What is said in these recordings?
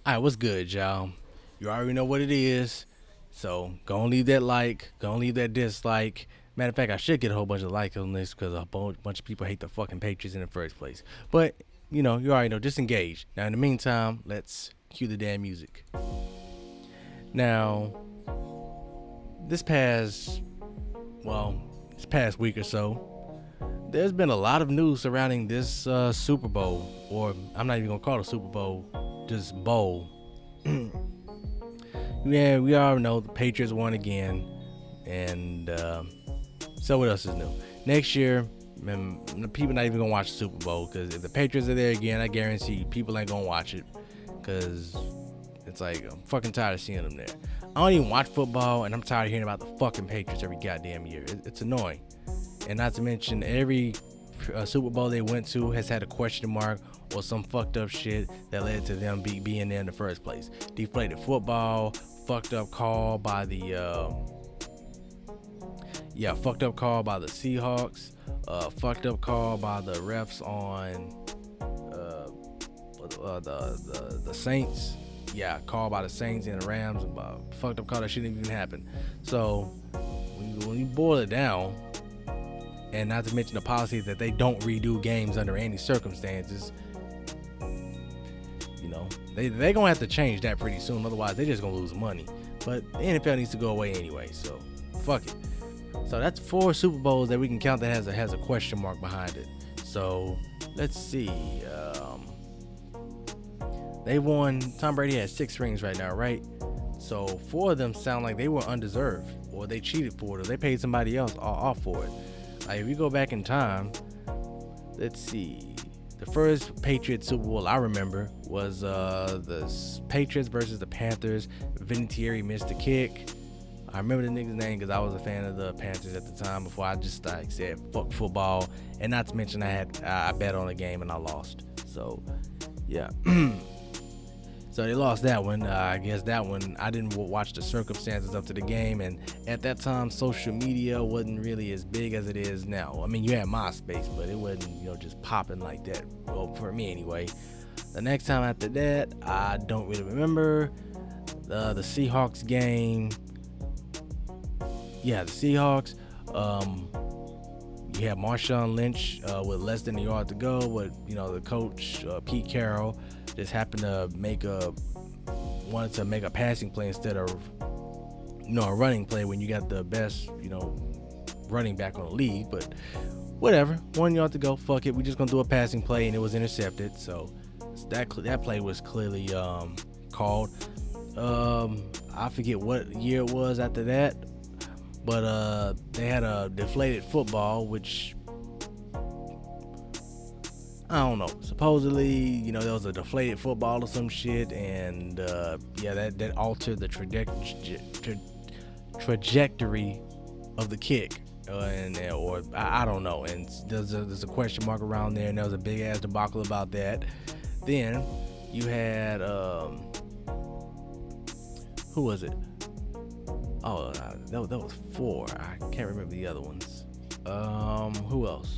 All right, what's good, y'all? You already know what it is. So go and leave that like, go and leave that dislike. Matter of fact, I should get a whole bunch of likes on this because a bunch of people hate the fucking Patriots in the first place. But you already know. Just engage. Now, in the meantime, let's cue the damn music. Now, this past, well, this past week or so, there's been a lot of news surrounding this Super Bowl, or I'm not even gonna call it a Super Bowl, just bowl. Yeah, we all know the Patriots won again, and so what else is new? Next year, man, people not even gonna watch the Super Bowl because if the Patriots are there again, I guarantee people ain't gonna watch it because it's like I'm fucking tired of seeing them there. I don't even watch football, and I'm tired of hearing about the fucking Patriots every goddamn year. It's annoying, and not to mention every Super Bowl they went to has had a question mark or some fucked up shit that led to them being there in the first place. Deflated football, fucked up call by the fucked up call by the Seahawks, fucked up call by the refs on the Saints. Yeah, call by the Saints and the Rams. Fucked up call that shouldn't even happen. So when you boil it down, and not to mention the policy that they don't redo games under any circumstances, they gonna have to change that pretty soon. Otherwise, they just gonna lose money. But the NFL needs to go away anyway. So fuck it. So that's 4 Super Bowls that we can count that has a question mark behind it. So let's see. They won. Tom Brady has 6 rings right now, right? So 4 of them sound like they were undeserved, or they cheated for it, or they paid somebody else off for it. Like if we go back in time, let's see. The first Patriots Super Bowl I remember was the Patriots versus the Panthers. Vinatieri missed the kick. I remember the nigga's name because I was a fan of the Panthers at the time before I just said fuck football. And not to mention I bet on the game and I lost. So yeah. So they lost that one. I guess that one I didn't watch the circumstances up to the game, and at that time social media wasn't really as big as it is now. I mean, you had MySpace, but it wasn't just popping like that. Well, for me anyway. The next time after that, I don't really remember. The Seahawks game. Yeah, the Seahawks. You had Marshawn Lynch with less than a yard to go, but the coach Pete Carroll just happened to wanted to make a passing play instead of a running play when you got the best running back on the league. But whatever, 1 yard to go. Fuck it, we just gonna do a passing play, and it was intercepted. So that play was clearly called. I forget what year it was after that. But they had a deflated football, which I don't know. Supposedly, there was a deflated football or some shit, and that altered the trajectory of the kick, or I don't know. And there's a question mark around there, and there was a big ass debacle about that. Then you had who was it? Oh, that was 4. I can't remember the other ones. Who else?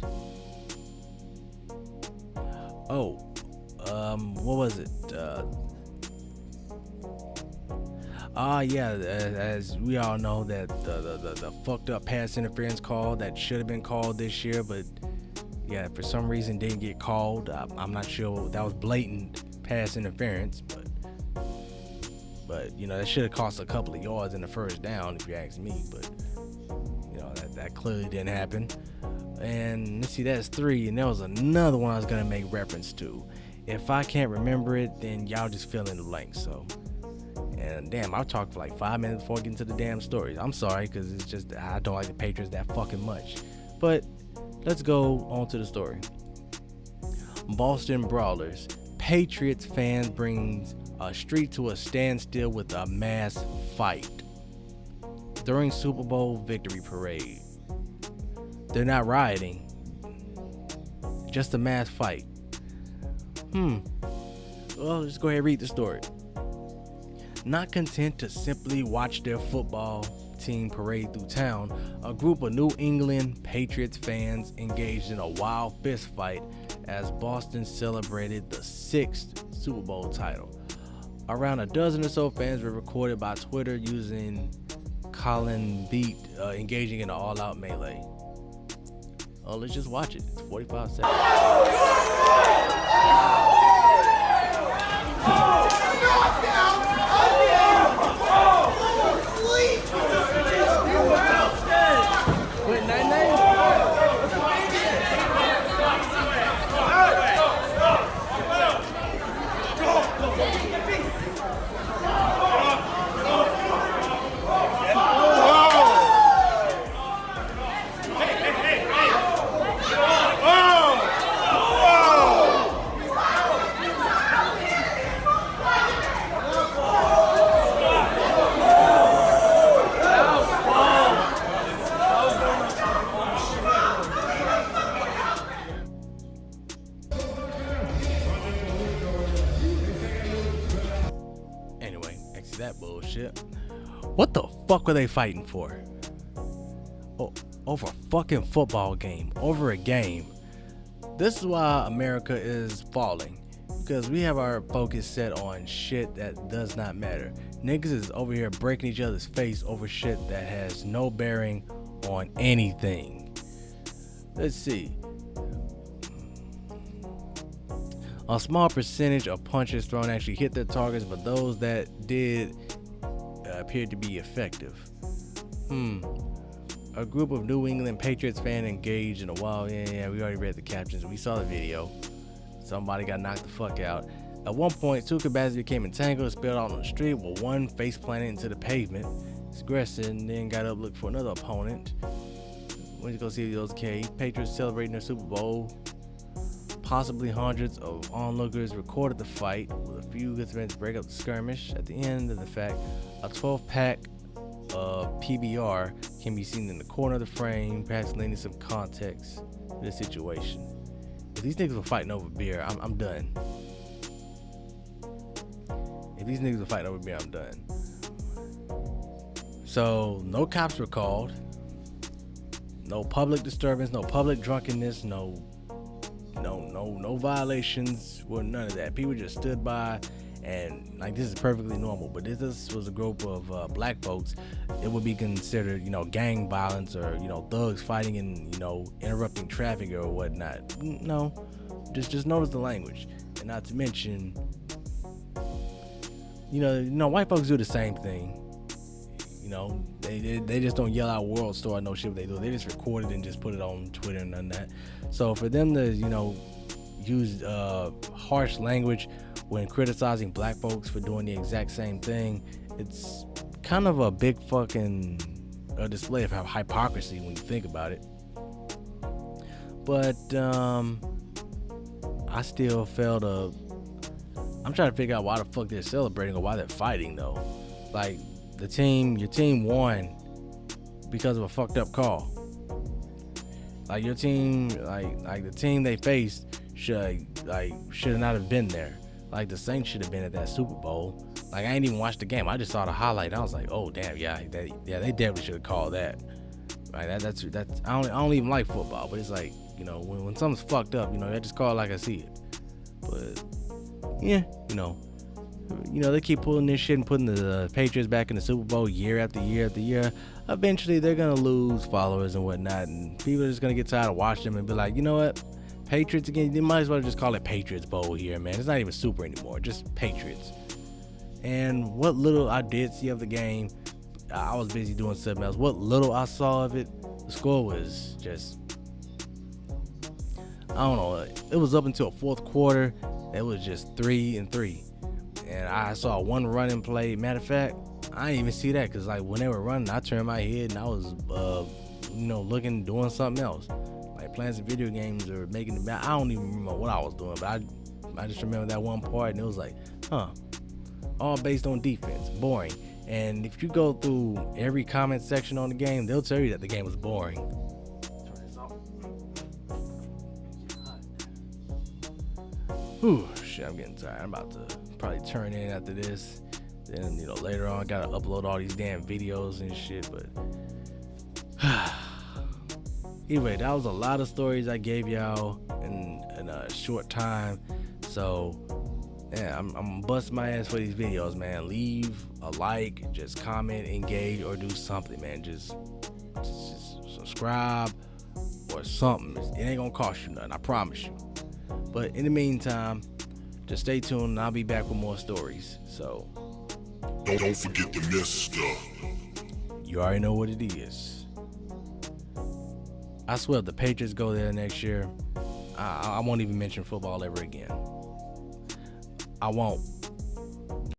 What was it? As we all know, that the fucked up pass interference call that should have been called this year, but yeah, for some reason didn't get called. I'm not sure. That was blatant pass interference, but that should have cost a couple of yards in the first down, if you ask me. But that clearly didn't happen. And let's see, that's 3, and there was another one I was gonna make reference to. If I can't remember it, then y'all just fill in the blanks. So, and damn, I've talked for like 5 minutes before I get into the damn stories. I'm sorry, because it's just I don't like the Patriots that fucking much. But let's go on to the story. Boston Brawlers. Patriots fans brings a street to a standstill with a mass fight during Super Bowl victory parade. They're not rioting, just a mass fight. Well, let's go ahead and read the story. Not content to simply watch their football team parade through town, a group of New England Patriots fans engaged in a wild fist fight as Boston celebrated the 6th Super Bowl title. Around a dozen or so fans were recorded by Twitter using Colin Beat engaging in an all-out melee. Oh, let's just watch it. It's 45 seconds. Wait, 9-9? Anyway, exit that bullshit. What the fuck were they fighting for? Oh, over a fucking football game. Over a game. This is why America is falling. Because we have our focus set on shit that does not matter. Niggas is over here breaking each other's face over shit that has no bearing on anything. Let's see. A small percentage of punches thrown actually hit their targets, but those that did appeared to be effective. A group of New England Patriots fans engaged in a wild. Yeah, we already read the captions. We saw the video. Somebody got knocked the fuck out. At one point, two combatants became entangled and spilled out on the street, with one face planted into the pavement. Aggressor then got up looking for another opponent. Went to go see if it was okay. Patriots celebrating their Super Bowl. Possibly hundreds of onlookers recorded the fight, with a few participants break up the skirmish. At the end of the fact, a 12-pack of PBR can be seen in the corner of the frame, perhaps lending some context to the situation. If these niggas were fighting over beer, I'm done. If these niggas were fighting over beer, I'm done. So, no cops were called. No public disturbance, no public drunkenness, no violations, well, none of that. People just stood by and like this is perfectly normal. But if this was a group of black folks, it would be considered, gang violence or, thugs fighting and, interrupting traffic or whatnot. No, just notice the language. And not to mention, white folks do the same thing. They just don't yell out world star no shit what they do. They just record it and just put it on Twitter and none of that. So for them to, use harsh language when criticizing black folks for doing the exact same thing, it's kind of a big fucking display of hypocrisy when you think about it. But I still I'm trying to figure out why the fuck they're celebrating or why they're fighting though. Like your team won because of a fucked up call. Like your team, like the team they faced should not have been there. Like the Saints should have been at that Super Bowl. Like I ain't even watched the game. I just saw the highlight and I was like, oh damn, they definitely should have called that. Right, that's I don't even like football, but it's like, when something's fucked up, I just call it like I see it. But yeah, they keep pulling this shit and putting the Patriots back in the Super Bowl year after year after year. Eventually they're gonna lose followers and whatnot, and people are just gonna get tired of watching them and be like, you know what, Patriots again. They might as well just call it Patriots Bowl here, man. It's not even Super anymore, just Patriots. And what little I did see of the game, I was busy doing something else. What little I saw of it, the score was just, I don't know. It was up until fourth quarter. It was just 3-3. And I saw one running play. Matter of fact, I didn't even see that because like when they were running, I turned my head and I was, looking, doing something else, like playing some video games or making the. I don't even remember what I was doing, but I just remember that one part and it was like, all based on defense, boring. And if you go through every comment section on the game, they'll tell you that the game was boring. Whew, shit, I'm getting tired. I'm about to probably turn in after this. Then, later on, I gotta upload all these damn videos and shit, but anyway, that was a lot of stories I gave y'all in a short time. So Yeah, I'm gonna bust my ass for these videos, man. Leave a like, just comment, engage, or do something, man. Just subscribe or something. It ain't gonna cost you nothing, I promise you. But in the meantime, just stay tuned and I'll be back with more stories. So Don't forget the mister. You already know what it is. I swear if the Patriots go there next year, I won't even mention football ever again. I won't.